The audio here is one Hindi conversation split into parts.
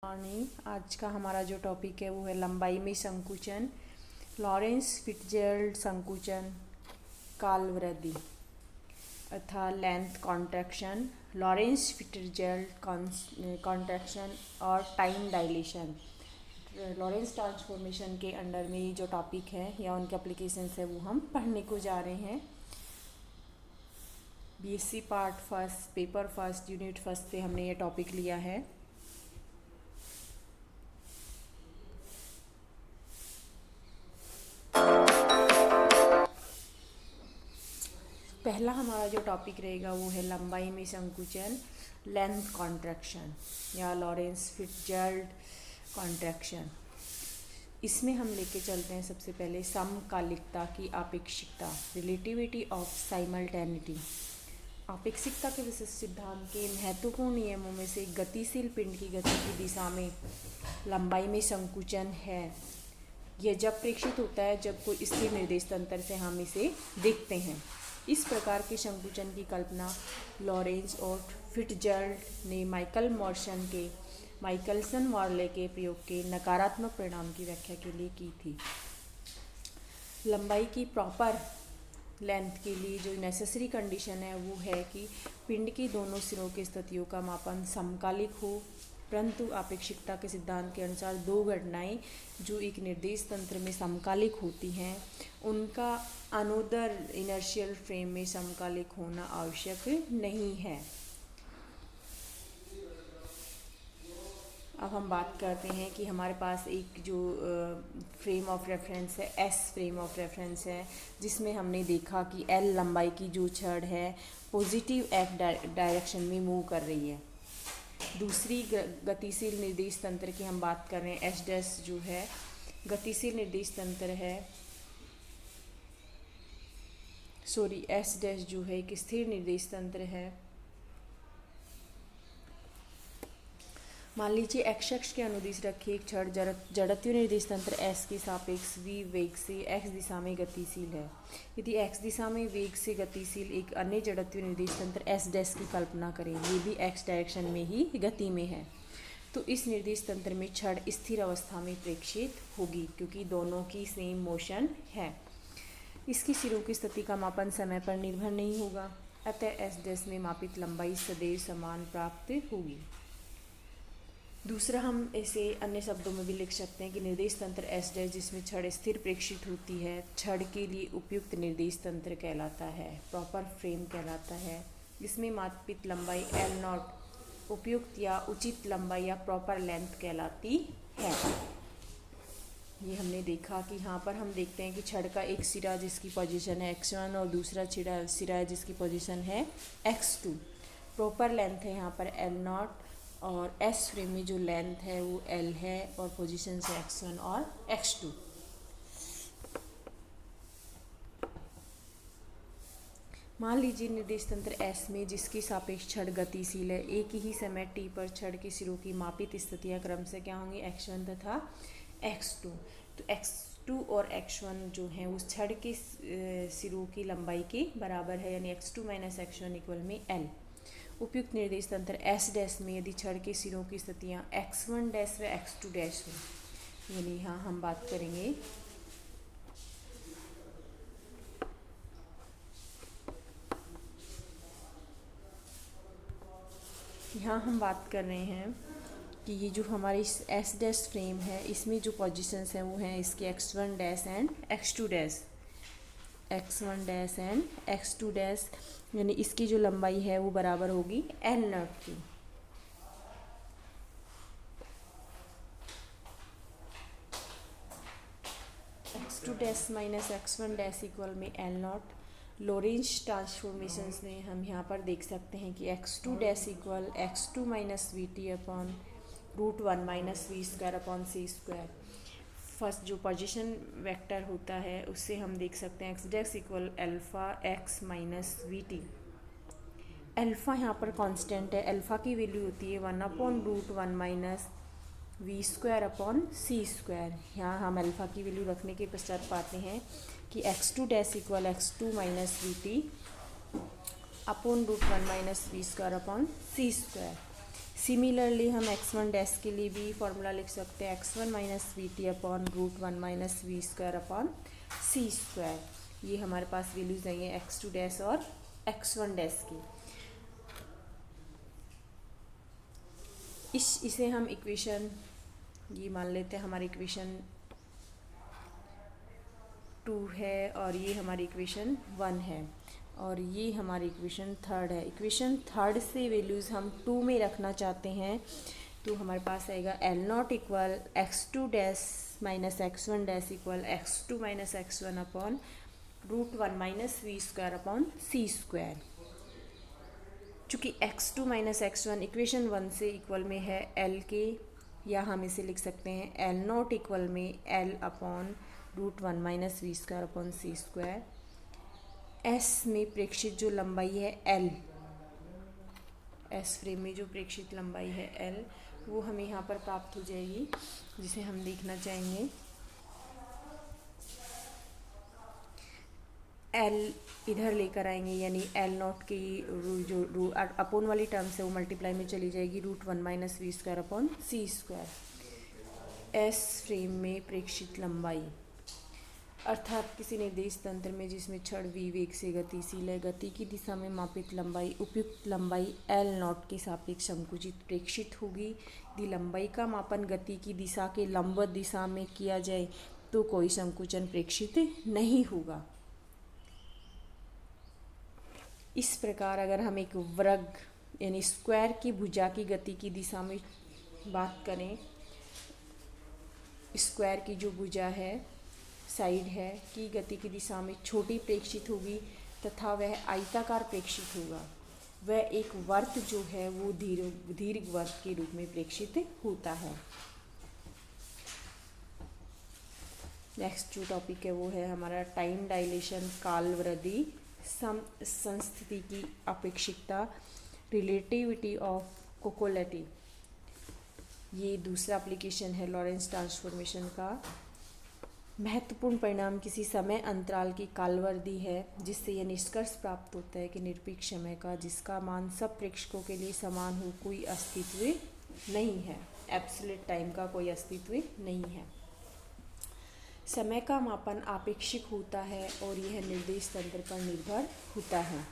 मॉर्निंग। आज का हमारा जो टॉपिक है वो है लंबाई में संकुचन, लॉरेंस फिट्जजेराल्ड संकुचन, काल वृद्धि अर्थात लेंथ कॉन्ट्रैक्शन, लॉरेंस फिट्जजेराल्ड कॉन्ट्रैक्शन और टाइम डायलेशन। लॉरेंस ट्रांसफॉर्मेशन के अंडर में जो टॉपिक है या उनके एप्लीकेशंस है वो हम पढ़ने को जा रहे हैं। BSc part first, paper first, unit first से हमने ये टॉपिक लिया है। पहला हमारा जो टॉपिक रहेगा वो है लंबाई में संकुचन, लेंथ कॉन्ट्रैक्शन या लॉरेंस फिट्जजेराल्ड कॉन्ट्रैक्शन। इसमें हम लेके चलते हैं सबसे पहले समकालिकता की आपेक्षिकता, रिलेटिविटी ऑफ साइमल्टेनिटी। आपेक्षिकता के विशिष्ट सिद्धांत के महत्वपूर्ण नियमों में से गतिशील पिंड की गति की दिशा में लंबाई में संकुचन है। यह जब प्रेक्षित होता है जब कोई स्थिर निर्देश तंत्र से हम इसे देखते हैं। इस प्रकार के संकुचन की कल्पना लॉरेंस और फिट्जजेराल्ड ने माइकलसन मॉर्ले के प्रयोग के नकारात्मक परिणाम की व्याख्या के लिए की थी। लंबाई की प्रॉपर लेंथ के लिए जो नेसेसरी कंडीशन है वो है कि पिंड की दोनों सिरों की स्थितियों का मापन समकालिक हो, परंतु आपेक्षिकता के सिद्धांत के अनुसार दो घटनाएं जो एक निर्देश तंत्र में समकालिक होती हैं उनका अनोदर इनर्शियल फ्रेम में समकालिक होना आवश्यक नहीं है। अब हम बात करते हैं कि हमारे पास एक जो फ्रेम ऑफ रेफरेंस है, एस फ्रेम ऑफ रेफरेंस है, जिसमें हमने देखा कि एल लंबाई की जो छड़ है पॉजिटिव एक्स डायरेक्शन में मूव कर रही है। दूसरी गतिशील निर्देश तंत्र की हम बात कर रहे हैं, एच डैश जो है गतिशील निर्देश तंत्र है, एस डैश जो है एक स्थिर निर्देश तंत्र है। मान लीजिए एक्स अक्ष के अनुदिश रखे एक छड़ जड़त्वीय निर्देश तंत्र एस के सापेक्ष v वेग से एक्स दिशा में गतिशील है। यदि एक्स दिशा में वेग से गतिशील एक अन्य जड़त्वीय निर्देश तंत्र एस डैश की कल्पना करें, ये भी एक्स डायरेक्शन में ही गति में है, तो इस निर्देश तंत्र में छड़ स्थिर अवस्था में प्रेक्षित होगी क्योंकि दोनों की सेम मोशन है। इसकी सिरों की स्थिति का मापन समय पर निर्भर नहीं होगा, अतः एस डैश में मापित लंबाई सदैव समान प्राप्त होगी। दूसरा, हम इसे अन्य शब्दों में भी लिख सकते हैं कि निर्देश तंत्र एस डैश जिसमें छड़ स्थिर प्रेक्षित होती है, छड़ के लिए उपयुक्त निर्देश तंत्र कहलाता है, प्रॉपर फ्रेम कहलाता है। इसमें मापित लंबाई एल नॉट उपयुक्त या उचित लंबाई या प्रॉपर लेंथ कहलाती है। ये हमने देखा कि यहाँ पर हम देखते हैं कि छड़ का एक सिरा जिसकी पोजीशन है x1 और दूसरा सिरा है जिसकी पोजीशन है x2। प्रॉपर लेंथ है यहाँ पर एल नॉट और एस फ्रेम में जो लेंथ है वो एल है और पोजीशन है x1 और x2। मान लीजिए निर्देश तंत्र S में जिसकी सापेक्ष छड़ गतिशील है, एक ही समय t पर छड़ के सिरों की मापित स्थितियां क्रम से क्या होंगी, x1 तथा x2। तो x2 और x1 जो है उस छड़ के सिरों की लंबाई के बराबर है, यानी x2 माइनस x1 इक्वल में l। उपयुक्त निर्देश तंत्र S डैश में यदि छड़ के सिरों की स्थितियां x1 डैश व x2 डैश हो, यानी यहाँ हम बात करेंगे कर रहे हैं कि ये जो हमारी एस डैश फ्रेम है इसमें जो पोजीशंस हैं वो हैं इसके x1 dash and x2 dash, x1 dash and x2 dash, यानी इसकी जो लंबाई है वो बराबर होगी एल नॉट की। x2 dash minus x1 dash equal में एल नॉट। लॉरेंस ट्रांसफॉर्मेशंस में हम यहाँ पर देख सकते हैं कि x2 dash equal x2 minus V T upon √1 minus we square upon C square. First जो पोजीशन वेक्टर होता है उससे हम देख सकते हैं x dash equal alpha x minus V T. Alpha यहाँ पर कांस्टेंट है, अल्फ़ा की वैल्यू होती है 1/√1 minus we square upon C square. यहाँ हम अल्फ़ा की वैल्यू रखने के पश्चात पाते हैं कि x2 dash equal x2 minus V T upon √1 minus we square upon C square. Similarly हम x1 डैश के लिए भी फॉर्मूला लिख सकते हैं x1 minus V T upon root one minus we square upon C square. ये हमारे पास वैल्यूज आई हैं x2 डैश और x1 डैश की। इसे हम इक्वेशन ये मान लेते हैं हमारी इक्वेशन 2 है और ये हमारी इक्वेशन 1 है और ये हमारी इक्वेशन 3 है। इक्वेशन 3 से वैल्यूज़ हम 2 में रखना चाहते हैं तो हमारे पास आएगा L naught equal x2 dash minus x1 dash equal x2 minus x1 upon root one minus we square upon C square. चूँकि x2 माइनस x1 इक्वेशन 1 से इक्वल में है L के, या हम इसे लिख सकते हैं एल नॉट इक्वल में L upon root one minus we square upon C square. S में प्रेक्षित जो लंबाई है L, एस फ्रेम में जो प्रेक्षित लंबाई है L, वो हमें यहाँ पर प्राप्त हो जाएगी, जिसे हम देखना चाहेंगे। L इधर लेकर आएंगे यानी L नॉट की जो अपोन वाली टर्म है वो मल्टीप्लाई में चली जाएगी root one minus we square upon C square. S frame में प्रेक्षित लंबाई अर्थात किसी निर्देश तंत्र में जिसमें क्षण v वेग से गतिशील है, गति की दिशा में मापित लंबाई उपयुक्त लंबाई L नॉट के सापेक्ष संकुचित प्रेक्षित होगी। यदि लंबाई का मापन गति की दिशा के लंबवत दिशा में किया जाए तो कोई संकुचन प्रेक्षित नहीं होगा। इस प्रकार अगर हम एक वर्ग यानी स्क्वायर की भुजा की गति की दिशा में बात करें, स्क्वायर की जो भुजा है साइड है की गति की दिशा में छोटी प्रेक्षित होगी तथा वह आयताकार प्रेक्षित होगा। वह एक वर्त जो है वो दीर्घ वर्त के रूप में प्रेक्षित होता है। नेक्स्ट जो टॉपिक है वो है हमारा टाइम डायलेशन, काल वृद्धि, संस्थिति की अपेक्षिकता, रिलेटिविटी ऑफ कोकोलेटी। ये दूसरा एप्लीकेशन है लॉरेंस ट्रांसफॉर्मेशन का। महत्वपूर्ण परिणाम किसी समय अंतराल की कालवर्दी है जिससे यह निष्कर्ष प्राप्त होता है कि निरपेक्ष समय का जिसका मान सब प्रेक्षकों के लिए समान हो कोई अस्तित्व नहीं है। एब्सोल्यूट टाइम का कोई अस्तित्व नहीं है। समय का मापन आपेक्षिक होता है और यह निर्देश तंत्र पर निर्भर होता है।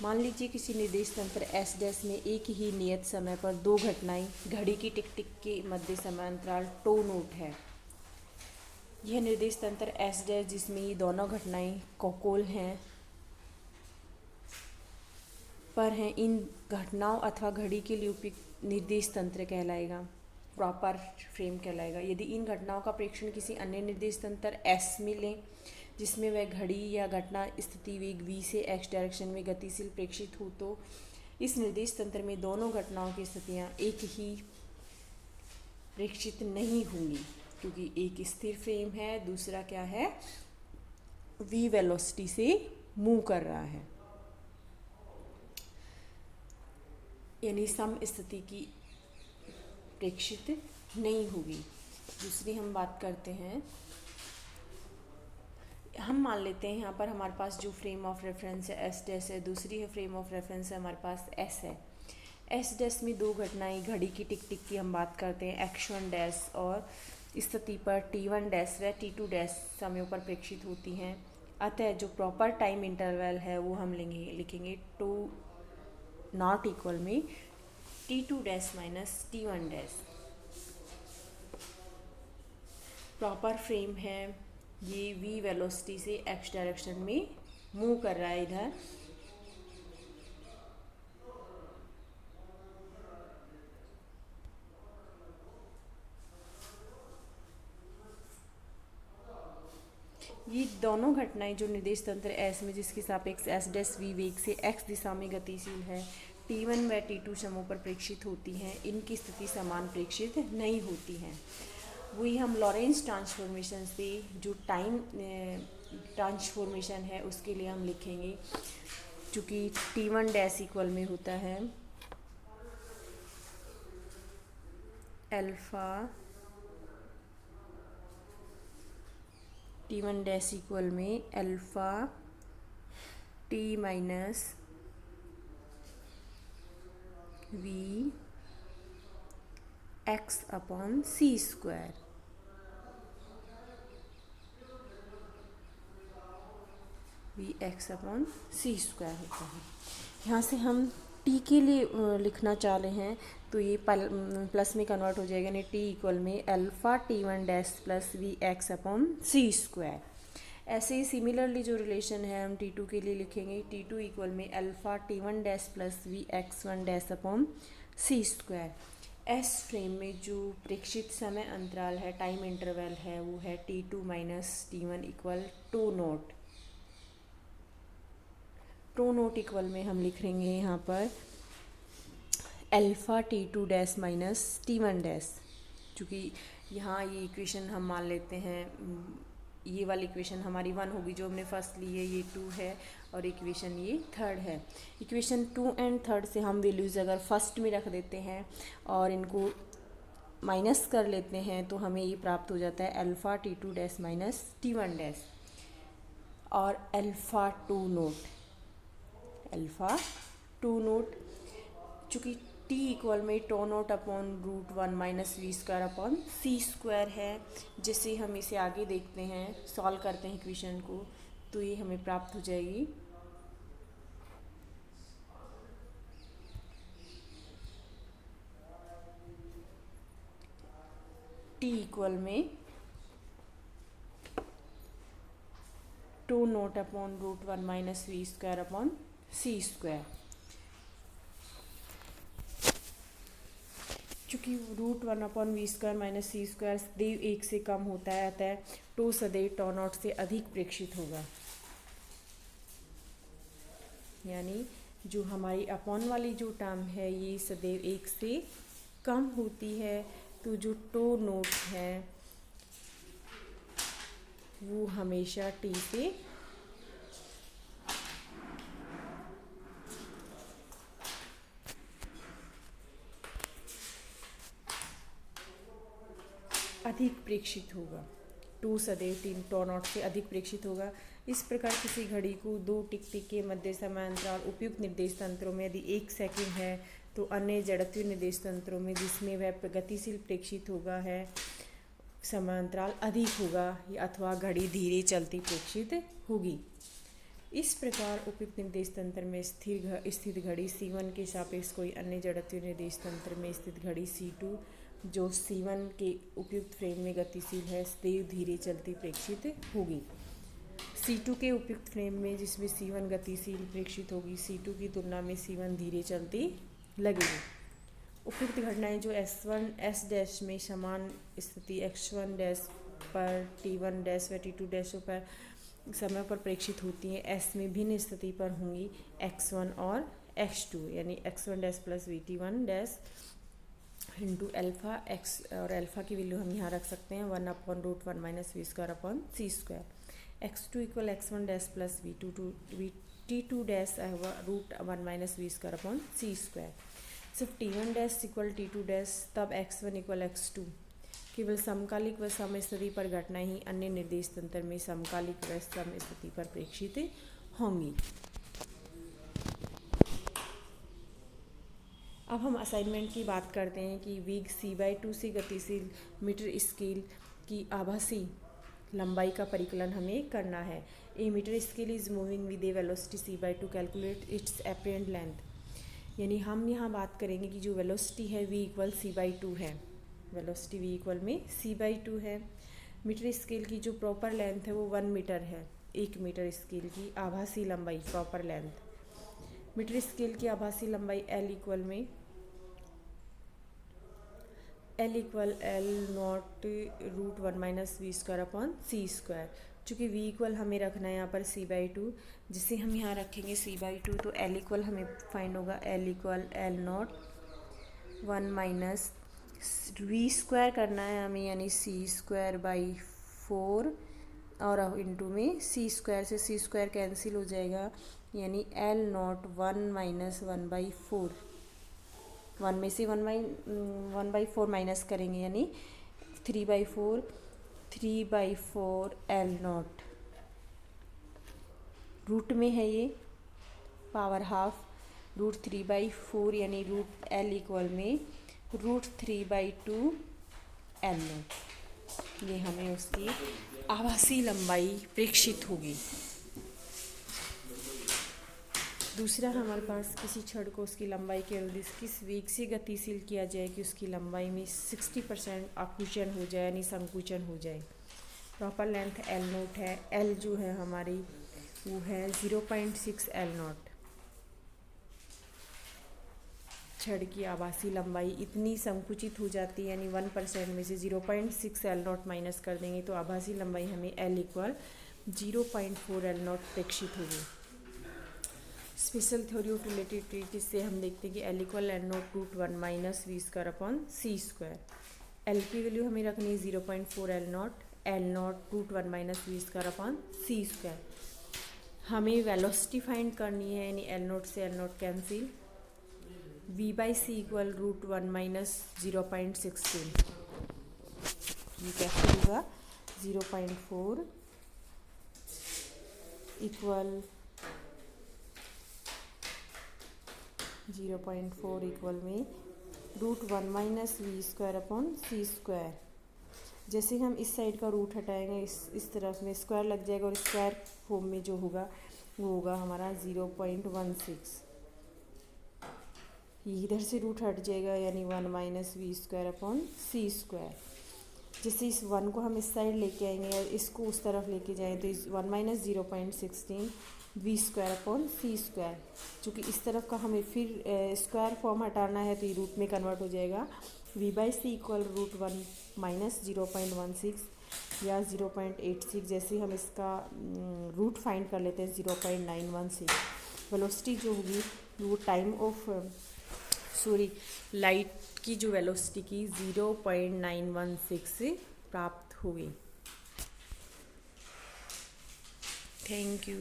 मान लीजिए किसी निर्देश तंत्र एस डैश में एक ही नियत समय पर दो घटनाएं घड़ी की टिक टिक के मध्य समय अंतराल टो नोट है। यह निर्देश तंत्र एस डैश जिसमें ये दोनों घटनाएं कोकोल हैं पर हैं, इन घटनाओं अथवा घड़ी के लिए उपयुक्त निर्देश तंत्र कहलाएगा, प्रॉपर फ्रेम कहलाएगा। यदि इन घटनाओं का प्रेक्षण किसी अन्य निर्देश तंत्र एस में लें जिसमें वह घड़ी या घटना स्थिति वेग v से x डायरेक्शन में गतिशील प्रेक्षित हो तो इस निर्देश तंत्र में दोनों घटनाओं की स्थितियां एक ही प्रेक्षित नहीं होंगी, क्योंकि एक स्थिर फ्रेम है, दूसरा क्या है, v वेलोसिटी से मूव कर रहा है, यानी सम स्थिति की प्रेक्षित नहीं होगी। दूसरी हम बात करते हैं, हम मान लेते हैं यहाँ पर हमारे पास जो फ्रेम ऑफ रेफरेंस है एस डैश है, दूसरी है फ्रेम ऑफ रेफरेंस है हमारे पास एस है। एस डैश में दो घटनाएं घड़ी की टिक टिक की हम बात करते हैं x1 डैश और स्थिति पर t1 डैश व t2 डैश समयों पर प्रेक्षित होती हैं। अतः जो प्रॉपर टाइम इंटरवल है वो हम लिखेंगे टू नॉट इक्वल में t2 dash minus t1 dash. Proper frame है, ये v वेलोसिटी से x डायरेक्शन में मूव कर रहा है इधर। ये दोनों घटनाएं जो निर्देश तंत्र S में जिसके सापेक्ष s डैश v वेग से x दिशा में गतिशील है t1 व t2 समूह पर प्रेक्षित होती हैं, इनकी स्थिति समान प्रेक्षित नहीं होती हैं। वही हम लॉरेंस ट्रांसफॉर्मेशन से जो टाइम ट्रांसफॉर्मेशन है उसके लिए हम लिखेंगे, चूँकि t1 डैश इक्वल में होता है अल्फ़ा, t1 डैश इक्वल में alpha t minus V X upon सी स्क्वायर, वी एक्स अपॉन सी स्क्वायर होता है। यहाँ से हम टी के लिए लिखना चाह रहे हैं तो ये प्लस में कन्वर्ट हो जाएगा, यानी टी इक्वल में alpha T one dash plus V X upon सी स्क्वायर। ऐसे ही सिमिलरली जो रिलेशन है हम टी टू के लिए लिखेंगे, टी टू इक्वल में alpha T one dash plus V X one dash upon सी स्क्वायर। एस फ्रेम में जो प्रेक्षित समय अंतराल है, टाइम इंटरवल है, वो है T two minus T one equal to naught. To naught equal में हम लिखेंगे यहाँ पर alpha T two dash minus T one dash, चूँकि यहाँ ये इक्वेशन हम मान लेते हैं, ये वाली इक्वेशन हमारी वन होगी जो हमने फर्स्ट ली है, ये टू है और इक्वेशन ये थर्ड है। इक्वेशन टू एंड थर्ड से हम वैल्यूज़ अगर फर्स्ट में रख देते हैं और इनको माइनस कर लेते हैं तो हमें ये प्राप्त हो जाता है alpha T two dash minus T one dash और alpha two naught, alpha two naught, चूँकि टी इक्वल में two naught upon root one minus we square upon C square है, जिससे हम इसे आगे देखते हैं, सॉल्व करते हैं इक्वेशन को, तो ये हमें प्राप्त हो जाएगी टी इक्वल में two naught upon root one minus we square upon C square. चूँकि root one upon v square minus c square सदैव एक से कम होता है, अतः टू सदैव टो नॉट से अधिक प्रेक्षित होगा, यानी जो हमारी अपॉन वाली जो टर्म है ये सदैव एक से कम होती है, तो जो टो नोट है वो हमेशा टी से अधिक प्रेक्षित होगा, टू सदैव तीन टो नॉट से अधिक प्रेक्षित होगा। इस प्रकार किसी घड़ी को दो टिक टिक के मध्य समांतराल उपयुक्त निर्देश तंत्रों में यदि 1 सेकंड है तो अन्य जड़त्वीय निर्देश तंत्रों में जिसमें वह गतिशील प्रेक्षित होगा है समांतराल अधिक होगा अथवा घड़ी धीरे चलती प्रेक्षित होगी। इस प्रकार उपयुक्त निर्देश तंत्र में स्थित घड़ी C1 के सापेक्ष कोई अन्य जड़त्वीय निर्देश तंत्र में स्थित घड़ी C2 जो C1 के उपयुक्त फ्रेम में गतिशील है सदैव धीरे चलती प्रेक्षित होगी। C2 के उपयुक्त फ्रेम में जिसमें C1 गतिशील प्रेक्षित होगी, C2 की तुलना में C1 धीरे चलती लगेगी। उपयुक्त घटनाएं जो S1 S डैश में समान स्थिति X1 डैश पर T1 डैश व T2 डैशों पर समय पर प्रेक्षित होती हैं, S में भिन्न स्थिति पर होंगी X1 और X2, यानी X1 dash plus VT1 dash into alpha X, और अल्फ़ा की वैल्यू हम यहाँ रख सकते हैं 1 upon root one minus we square upon C square. X2 इक्वल X1 dash plus T2 dash root one minus we square upon C square. सिर्फ T1 dash equal T2 dash, तब X1 इक्वल X2। केवल समकालिक व सम स्थिति पर घटना ही अन्य निर्देश तंत्र में समकालिक व सम स्थिति पर प्रेक्षित होंगी। अब हम असाइनमेंट की बात करते हैं कि वेग c/2 से गतिशील मीटर स्केल की आभासी लंबाई का परिकलन हमें करना है। A metre scale is moving with a velocity c/2, calculate its apparent length. यानी हम यहाँ बात करेंगे कि जो वेलोसिटी है v इक्वल c/2 है, वेलोसिटी v इक्वल में c/2 है। मीटर स्केल की जो प्रॉपर लेंथ है वो 1 मीटर है, 1 मीटर स्केल की आभासी लंबाई प्रॉपर लेंथ। मीटर स्केल की आभासी लंबाई L इक्वल में L naught root one minus we square upon C square. चूँकि v इक्वल हमें रखना है यहाँ पर c/2, जिसे हम यहाँ रखेंगे c/2, तो L इक्वल हमें फाइंड होगा L equal L naught one minus we square करना है हमें, यानी सी स्क्वायर बाई 4 और अब इंटू में सी स्क्वायर से सी स्क्वायर कैंसिल हो जाएगा, यानी L नॉट 1 माइनस 1/4, 1 में से 1/4 माइनस करेंगे यानी 3/4 L नॉट। रूट में है ये पावर हाफ, √3/4 यानी √L इक्वल में √3/2 L नॉट। ये हमें उसकी आभासी लंबाई प्रेक्षित होगी। दूसरा हमारे पास किसी छड़ को उसकी लंबाई के अनुदिश किस वेग से गतिशील किया जाए कि उसकी लंबाई में 60% आकुंचन हो जाए यानी संकुचन हो जाए। प्रॉपर लेंथ L नोट है, L जो है हमारी वो है 0.6 L नॉट। छड़ की आभासी लंबाई इतनी संकुचित हो जाती है यानी 1% में से 0.6 L नॉट माइनस कर देंगे तो आभासी लंबाई हमें L इक्वल 0.4 L नॉट प्रेक्षित होगी। स्पेशल थ्योरी ऑफ रिलेटिविटी से हम देखते हैं कि L equal N not √1 minus v²/c²। L की वैल्यू हमें रखनी है 0.4 L not, L not √1 minus v²/c²। हमें वेलोसिटी फाइंड करनी है यानी L नॉट से L not cancel, v/c equal √1 minus 0.16। ये कैसे होगा 0.4 इक्वल 0.4 इक्वल में √1 माइनस v²/c²। जैसे हम इस साइड का रूट हटाएंगे इस तरफ में स्क्वायर लग जाएगा और स्क्वायर फॉर्म में जो होगा वो होगा हमारा 0.16। इधर से रूट हट जाएगा यानी 1 माइनस v²/c²। जैसे इस 1 को हम इस साइड लेके आएंगे और इसको उस तरफ लेके जाएं तो इस 1 माइनस 0.16 v²/c²। चूँकि इस तरफ का हमें फिर स्क्वायर फॉर्म हटाना है तो ये रूट में कन्वर्ट हो जाएगा। v/c इक्वल √1 माइनस 0.16 या 0.86। जैसे हम इसका रूट फाइंड कर लेते हैं 0.916। वेलोसिटी जो होगी वो टाइम ऑफ लाइट की जो वेलोसिटी की 0.916 से प्राप्त हुई। Thank you.